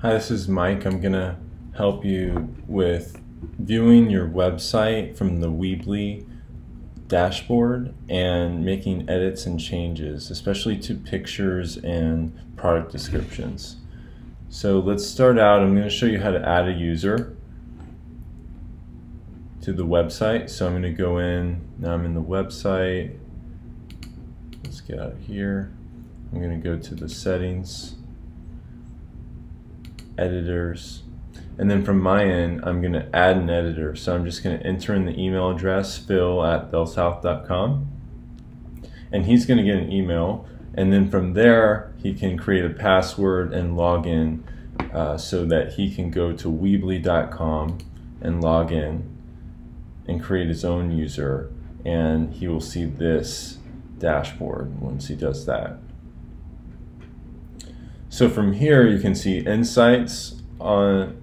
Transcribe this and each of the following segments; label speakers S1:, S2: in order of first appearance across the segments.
S1: Hi, this is Mike. I'm going to help you with viewing your website from the Weebly dashboard and making edits and changes, especially to pictures and product descriptions. So let's start out. I'm going to show you how to add a user to the website. So I'm going to go in. Now I'm in the website. Let's get out of here. I'm going to go to the settings, editors, and then from my end I'm going to add an editor. So I'm just going to enter in the email address phil@bellsouth.com, and he's going to get an email, and then from there he can create a password and log in so that he can go to weebly.com and log in and create his own user, and he will see this dashboard once he does that. So from here you can see insights on,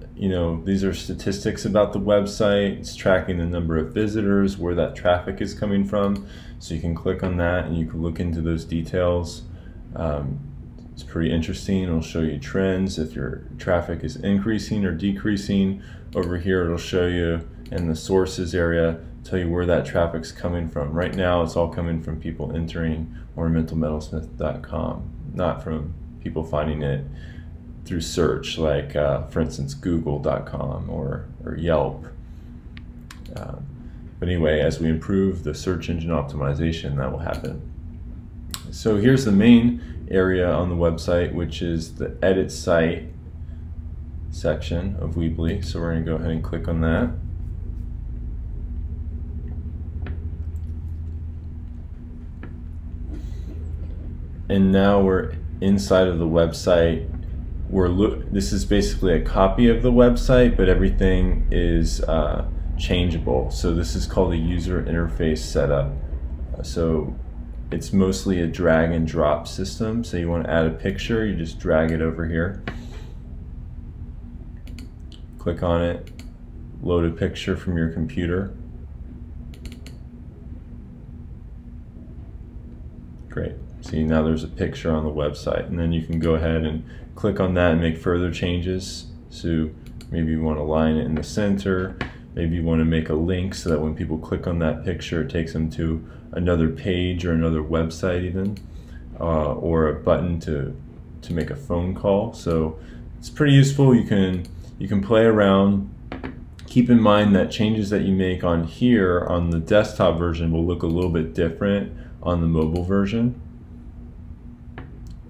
S1: these are statistics about the website. It's tracking the number of visitors, where that traffic is coming from. So you can click on that and you can look into those details. It's pretty interesting. It'll show you trends if your traffic is increasing or decreasing. Over here it'll show you in the sources area, tell you where that traffic's coming from. Right now it's all coming from people entering ornamentalmetalsmith.com, not from people finding it through search, like for instance google.com or Yelp. But anyway, as we improve the search engine optimization, that will happen. So here's the main area on the website, which is the edit site section of Weebly. So we're going to go ahead and click on that. And now we're inside of the website. This is basically a copy of the website, but everything is changeable. So this is called a user interface setup. So it's mostly a drag and drop system. So you want to add a picture, you just drag it over here, click on it, load a picture from your computer. Great. See, now there's a picture on the website, and then you can go ahead and click on that and make further changes. So maybe you want to line it in the center, maybe you want to make a link so that when people click on that picture it takes them to another page or another website even, or a button to make a phone call. So it's pretty useful. You can play around. Keep in mind that changes that you make on here on the desktop version will look a little bit different on the mobile version.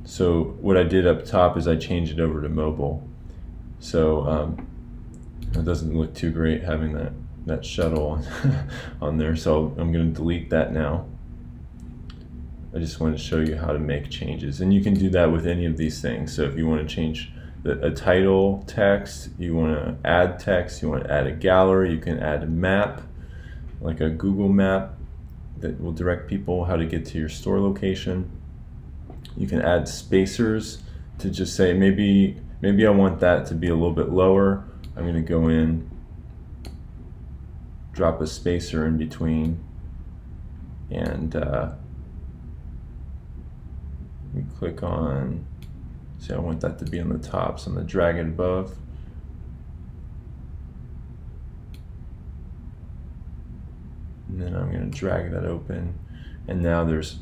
S1: So what I did up top is I changed it over to mobile. So it doesn't look too great having that shuttle on there. So I'm going to delete that now. I just wanted to show you how to make changes, and you can do that with any of these things. So if you want to change a title text, you want to add text, you want to add a gallery, you can add a map, like a Google map that will direct people how to get to your store location. You can add spacers to just say maybe I want that to be a little bit lower. I'm going to go in, drop a spacer in between, and we click on, see, I want that to be on the top, so I'm going to drag it above. And then I'm going to drag that open, and now there's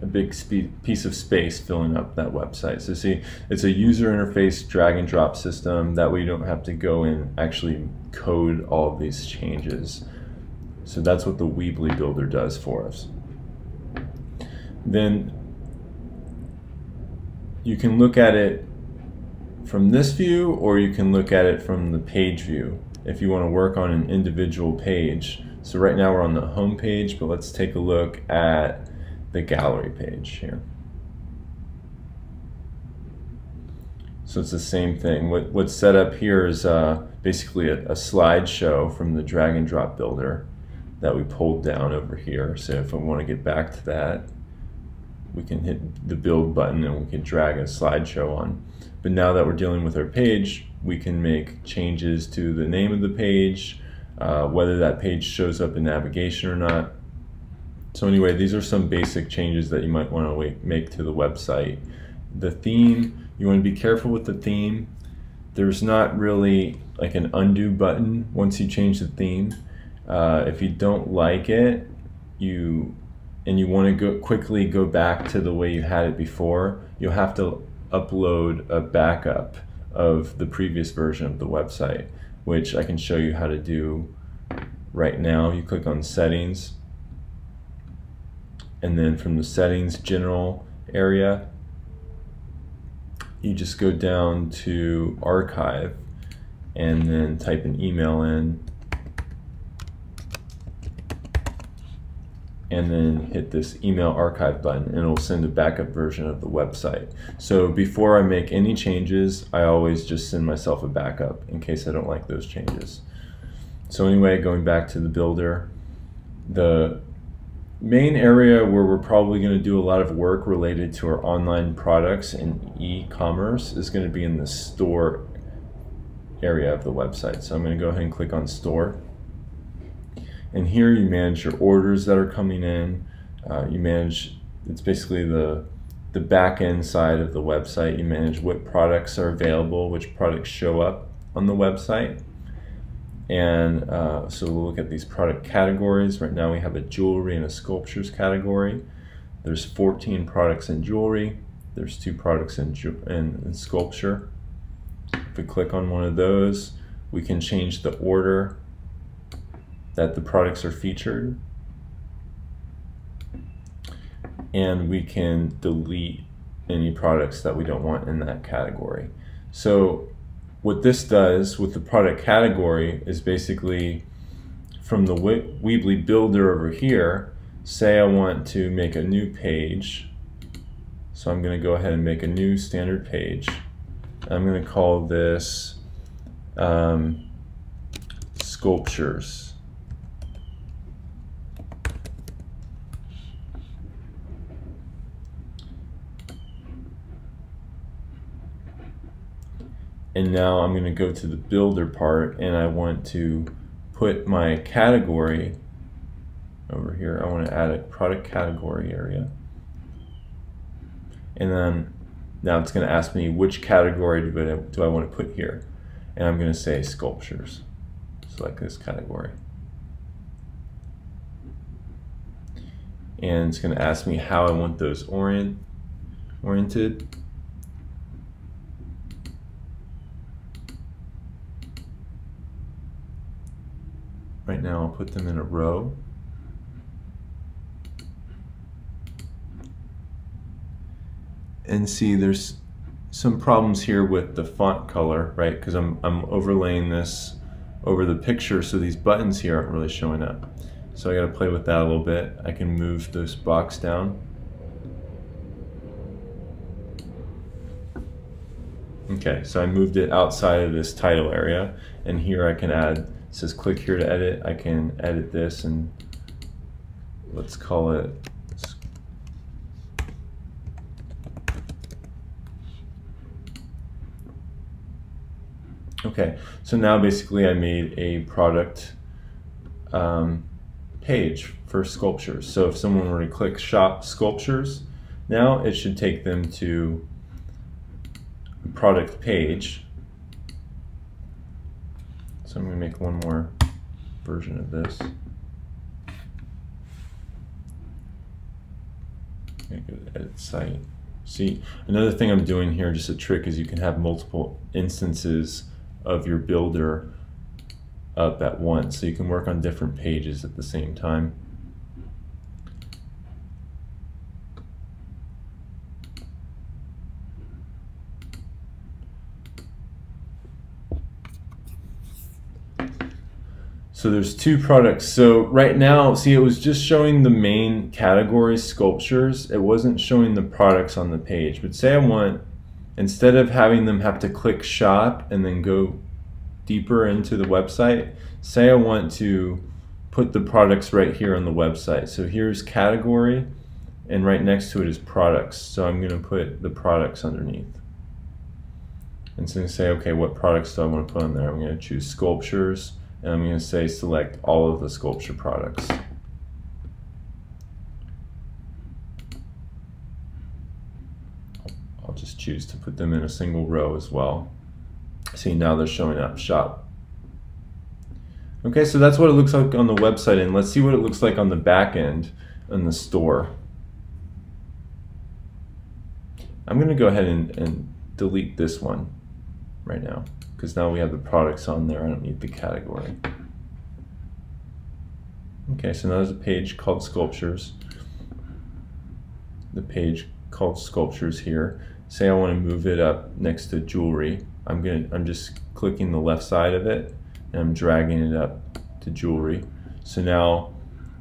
S1: a big piece of space filling up that website. So see, it's a user interface drag and drop system. That way you don't have to go and actually code all of these changes. So that's what the Weebly builder does for us. Then you can look at it from this view, or you can look at it from the page view if you want to work on an individual page. So right now we're on the home page, but let's take a look at the gallery page here. So it's the same thing. What's set up here is basically a slideshow from the drag and drop builder that we pulled down over here. So if I want to get back to that, we can hit the build button and we can drag a slideshow on. But now that we're dealing with our page, we can make changes to the name of the page, whether that page shows up in navigation or not. So anyway, these are some basic changes that you might want to make to the website. The theme, you want to be careful with the theme. there's not really like an undo button once you change the theme. If you don't like it, and you want to quickly go back to the way you had it before, you'll have to upload a backup of the previous version of the website, which I can show you how to do right now. You click on Settings, and then from the Settings General area, you just go down to Archive and then type an email in, and then hit this email archive button, and it'll send a backup version of the website. So before I make any changes, I always just send myself a backup in case I don't like those changes. So anyway, going back to the builder, the main area where we're probably going to do a lot of work related to our online products and e-commerce is going to be in the store area of the website. So I'm going to go ahead and click on Store. And here you manage your orders that are coming in. You manage, it's basically the back end side of the website. You manage what products are available, which products show up on the website. And so we'll look at these product categories. Right now we have a jewelry and a sculptures category. There's 14 products in jewelry. There's 2 products in sculpture. If we click on one of those, we can change the order that the products are featured, and we can delete any products that we don't want in that category. So what this does with the product category is basically from the Weebly builder over here, say I want to make a new page. So I'm going to go ahead and make a new standard page. I'm going to call this sculptures. And now I'm going to go to the builder part, and I want to put my category over here. I want to add a product category area. And then now it's going to ask me which category do I want to put here. And I'm going to say sculptures. Select this category. And it's going to ask me how I want those oriented. Right now I'll put them in a row. And see, there's some problems here with the font color, right? Because I'm overlaying this over the picture, so these buttons here aren't really showing up. So I got to play with that a little bit. I can move this box down. Okay, so I moved it outside of this title area, and here I can add, it says click here to edit. I can edit this, and let's call it okay. So now basically I made a product page for sculptures. So if someone were to click shop sculptures, now it should take them to a product page. So I'm going to make one more version of this. I'm going to go to edit site. See, another thing I'm doing here, just a trick, is you can have multiple instances of your builder up at once, so you can work on different pages at the same time. So there's 2 products. So right now, see, it was just showing the main category, sculptures. It wasn't showing the products on the page. But say I want, instead of having them have to click shop and then go deeper into the website, say I want to put the products right here on the website. So here's category, and right next to it is products. So I'm going to put the products underneath. And so I'm going to say, okay, what products do I want to put on there? I'm going to choose sculptures, and I'm going to say select all of the sculpture products. I'll just choose to put them in a single row as well. See, now they're showing up, shop. Okay, so that's what it looks like on the website, and let's see what it looks like on the back end in the store. I'm going to go ahead and delete this one right now, because now we have the products on there. I don't need the category. Okay, so now there's a page called Sculptures. The page called Sculptures here. Say I want to move it up next to Jewelry. I'm just clicking the left side of it and I'm dragging it up to Jewelry. So now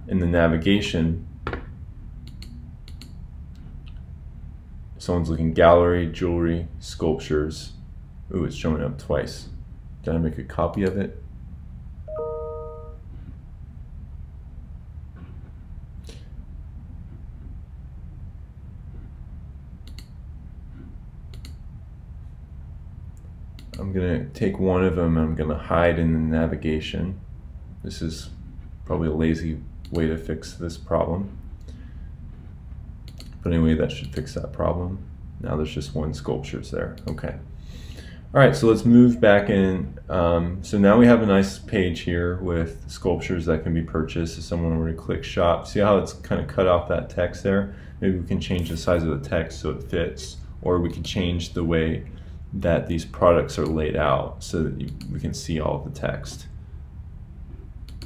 S1: in the navigation, someone's looking Gallery, Jewelry, Sculptures. Ooh, it's showing up twice. Did I make a copy of it? I'm going to take one of them and I'm going to hide in the navigation. This is probably a lazy way to fix this problem. But anyway, that should fix that problem. Now there's just one Sculptures there. Okay. All right, so let's move back in. So now we have a nice page here with Sculptures that can be purchased. If someone were to click shop, see how it's kind of cut off that text there? Maybe we can change the size of the text so it fits, or we can change the way that these products are laid out so that we can see all of the text.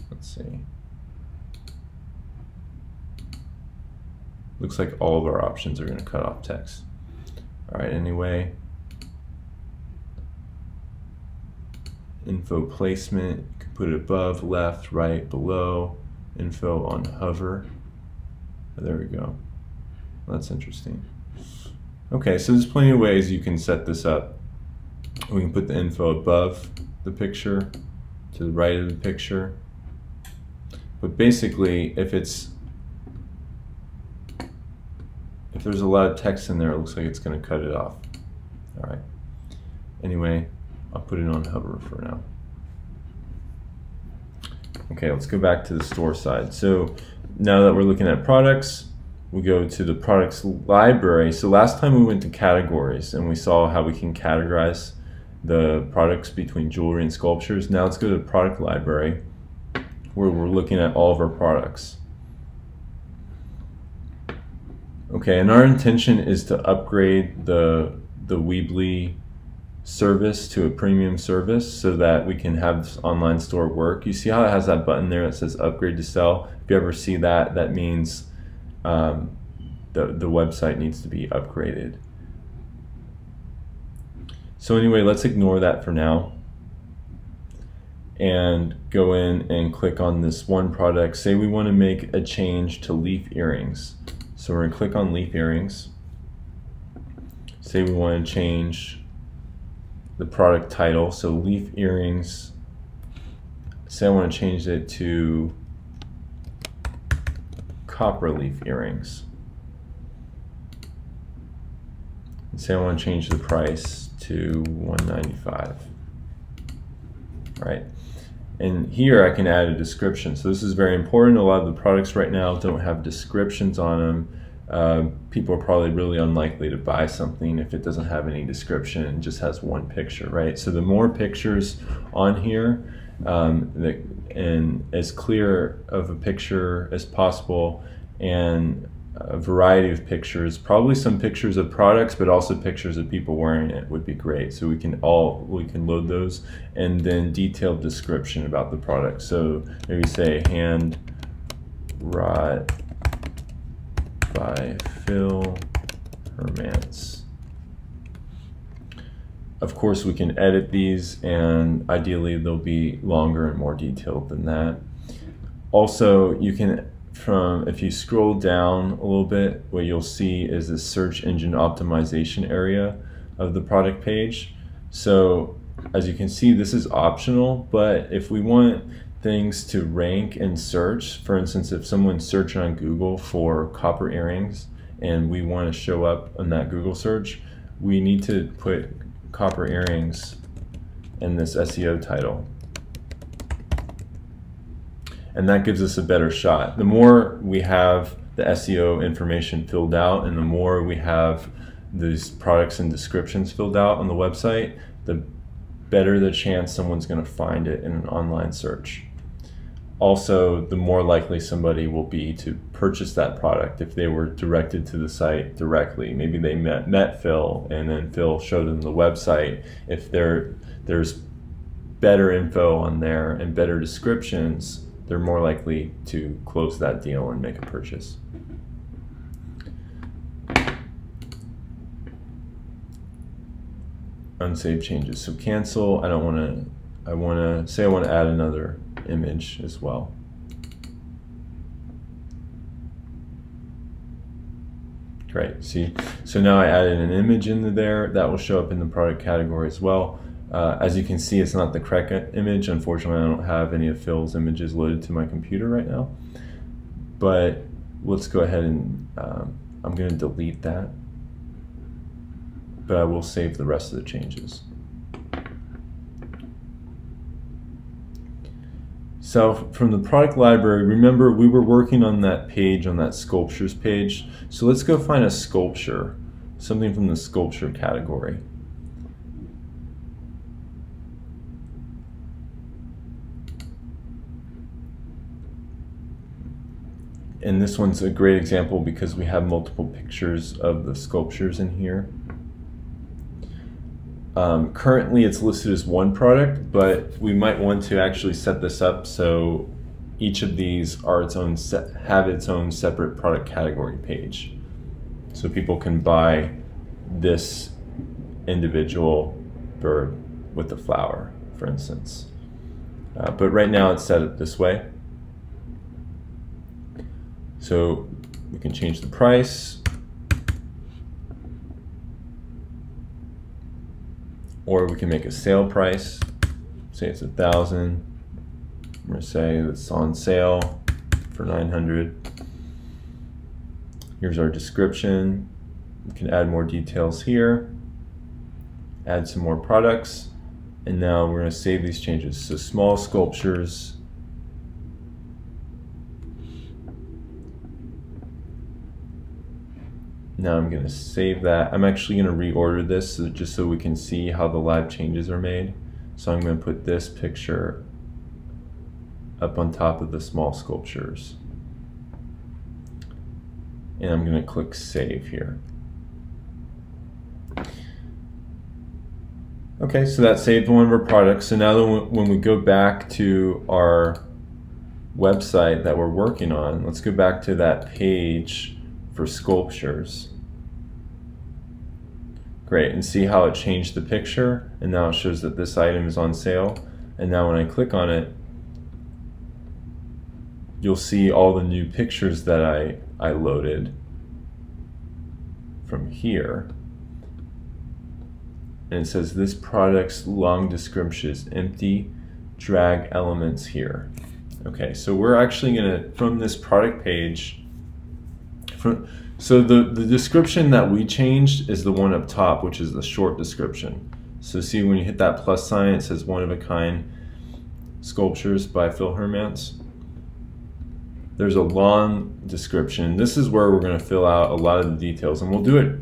S1: Let's see. Looks like all of our options are going to cut off text. All right, anyway. Info placement, you can put it above, left, right, below. Info on hover. There we go. That's interesting. Okay, so there's plenty of ways you can set this up. We can put the info above the picture, to the right of the picture. But basically, if there's a lot of text in there, it looks like it's going to cut it off. All right. Anyway, I'll put it on hover for now. Okay, let's go back to the store side. So now that we're looking at products, we go to the products library. So last time we went to categories and we saw how we can categorize the products between jewelry and sculptures. Now let's go to the product library where we're looking at all of our products. Okay, and our intention is to upgrade the Weebly service to a premium service so that we can have this online store work. You see how it has that button there that says upgrade to sell? If you ever see that, that means the website needs to be upgraded. So anyway, let's ignore that for now and go in and click on this one product. Say we want to make a change to leaf earrings. So we're going to click on leaf earrings. Say we want to change the product title. So leaf earrings. Say I want to change it to copper leaf earrings. And say I want to change the price to $195. Right. And here I can add a description. So this is very important. A lot of the products right now don't have descriptions on them. People are probably really unlikely to buy something if it doesn't have any description and just has one picture, right? So the more pictures on here and as clear of a picture as possible, and a variety of pictures, probably some pictures of products, but also pictures of people wearing it would be great. So we can load those, and then detailed description about the product. So maybe say hand wrought by Phil Hermance. Of course, we can edit these, and ideally they'll be longer and more detailed than that. Also, you can, if you scroll down a little bit, what you'll see is the search engine optimization area of the product page. So as you can see, this is optional, but if we want things to rank and search, for instance, if someone's searching on Google for copper earrings and we want to show up on that Google search, we need to put copper earrings in this SEO title. And that gives us a better shot. The more we have the SEO information filled out and the more we have these products and descriptions filled out on the website, the better the chance someone's going to find it in an online search. Also, the more likely somebody will be to purchase that product if they were directed to the site directly. Maybe they met Phil and then Phil showed them the website. If there's better info on there and better descriptions, they're more likely to close that deal and make a purchase. Unsave changes. So cancel. I want to add another image as well. Great. See, so now I added an image into there that will show up in the product category as well. As you can see, it's not the correct image. Unfortunately, I don't have any of Phil's images loaded to my computer right now. But let's go ahead and I'm going to delete that. But I will save the rest of the changes. So from the product library, remember we were working on that page, on that sculptures page. So let's go find a sculpture, something from the sculpture category. And this one's a great example because we have multiple pictures of the sculptures in here. Currently it's listed as one product, but we might want to actually set this up so each of these are have its own separate product category page. So people can buy this individual bird with the flower, for instance. But right now it's set up this way. So we can change the price, or we can make a sale price. Say it's 1,000. I'm going to say it's on sale for 900. Here's our description. We can add more details here, add some more products, and now we're going to save these changes. So small sculptures. Now I'm going to save that. I'm actually going to reorder this just so we can see how the live changes are made. So I'm going to put this picture up on top of the small sculptures. And I'm going to click Save here. Okay, so that saved one of our products. So now when we go back to our website that we're working on, let's go back to that page for sculptures. Great, and see how it changed the picture, and now it shows that this item is on sale. And now when I click on it, you'll see all the new pictures that I loaded from here. And it says this product's long description is empty, drag elements here. Okay, so we're actually gonna, from this product page, so the description that we changed is the one up top, which is the short description. So see when you hit that plus sign, it says one of a kind sculptures by Phil Hermance. There's a long description. This is where we're going to fill out a lot of the details, and we'll do it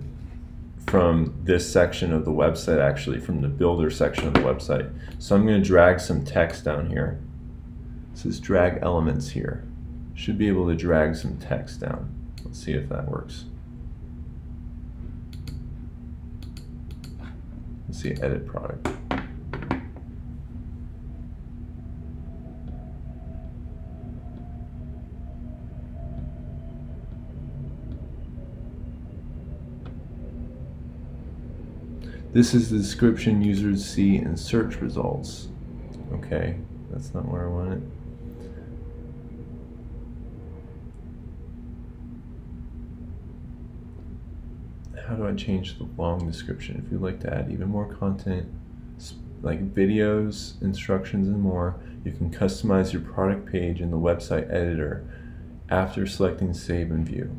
S1: from this section of the website, actually from the builder section of the website. So I'm going to drag some text down here. This is drag elements here. Should be able to drag some text down. Let's see if that works. Let's see, edit product. This is the description users see in search results. Okay, that's not where I want it. How do I change the long description? If you'd like to add even more content, like videos, instructions, and more, you can customize your product page in the website editor after selecting Save and View.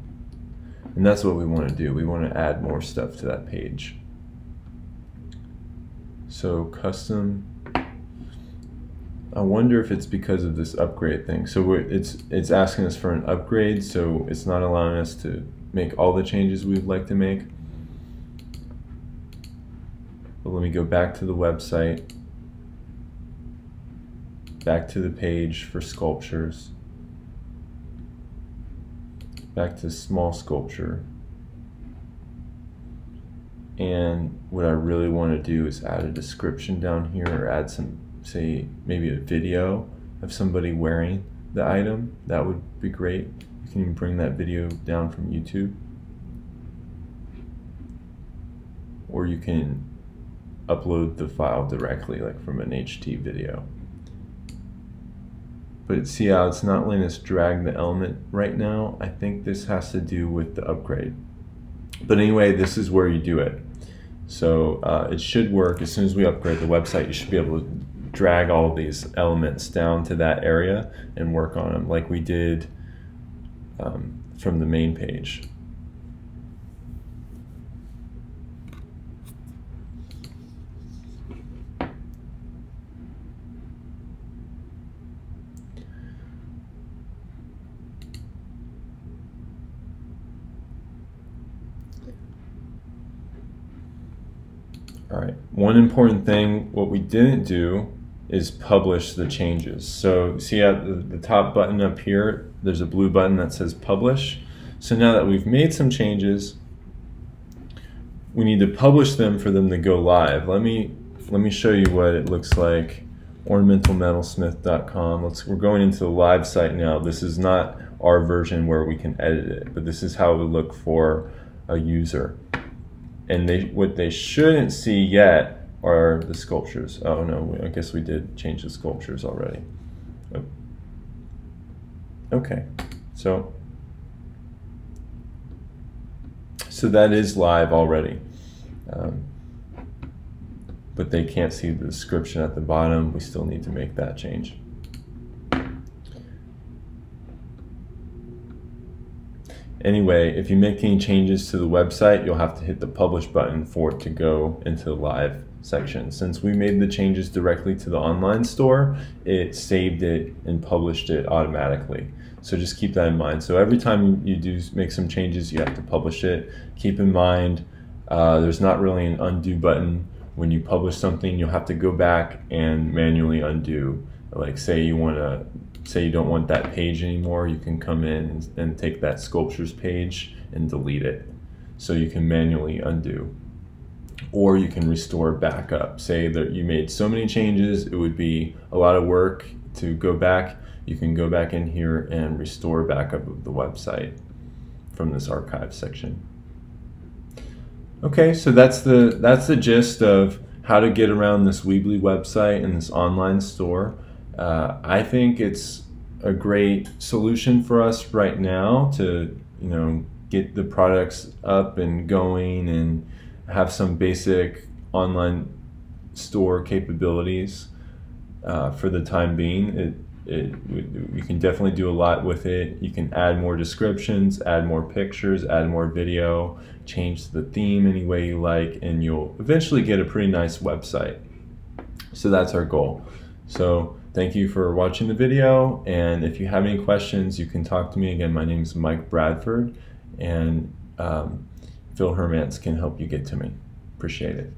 S1: And that's what we want to do. We want to add more stuff to that page. So custom, I wonder if it's because of this upgrade thing. So it's asking us for an upgrade, so it's not allowing us to make all the changes we'd like to make. But let me go back to the website back to the page for sculptures, back to small sculpture. And what I really want to do is add a description down here, or add some, say, maybe a video of somebody wearing the item. That would be great. You can even bring that video down from YouTube. Or you can upload the file directly, like from an HT video. But see how it's not letting us drag the element right now? I think this has to do with the upgrade. But anyway, this is where you do it. So it should work. As soon as we upgrade the website, you should be able to drag all of these elements down to that area and work on them like we did from the main page. All right, one important thing, what we didn't do is publish the changes. So see at the top button up here, there's a blue button that says publish. So now that we've made some changes, we need to publish them for them to go live. Let me show you what it looks like. ornamentalmetalsmith.com. We're going into the live site now. This is not our version where we can edit it, but this is how it would look for a user. And what they shouldn't see yet are the sculptures. Oh no, I guess we did change the sculptures already. Okay, so that is live already. But they can't see the description at the bottom. We still need to make that change. Anyway, if you make any changes to the website, you'll have to hit the publish button for it to go into the live section. Since we made the changes directly to the online store, it saved it and published it automatically. So just keep that in mind. So every time you do make some changes, you have to publish it. Keep in mind, there's not really an undo button. When you publish something, you'll have to go back and manually undo. Like say you don't want that page anymore, you can come in and take that sculptures page and delete it. So you can manually undo. Or you can restore back up. Say that you made so many changes, it would be a lot of work to go back. You can go back in here and restore backup of the website from this archive section. Okay, so that's the gist of how to get around this Weebly website and this online store. I think it's a great solution for us right now to, get the products up and going and have some basic online store capabilities for the time being. You can definitely do a lot with it. You can add more descriptions, add more pictures, add more video, change the theme any way you like, and you'll eventually get a pretty nice website. So that's our goal. So thank you for watching the video, and if you have any questions, you can talk to me. Again, my name is Mike Bradford, and Phil Hermance can help you get to me. Appreciate it.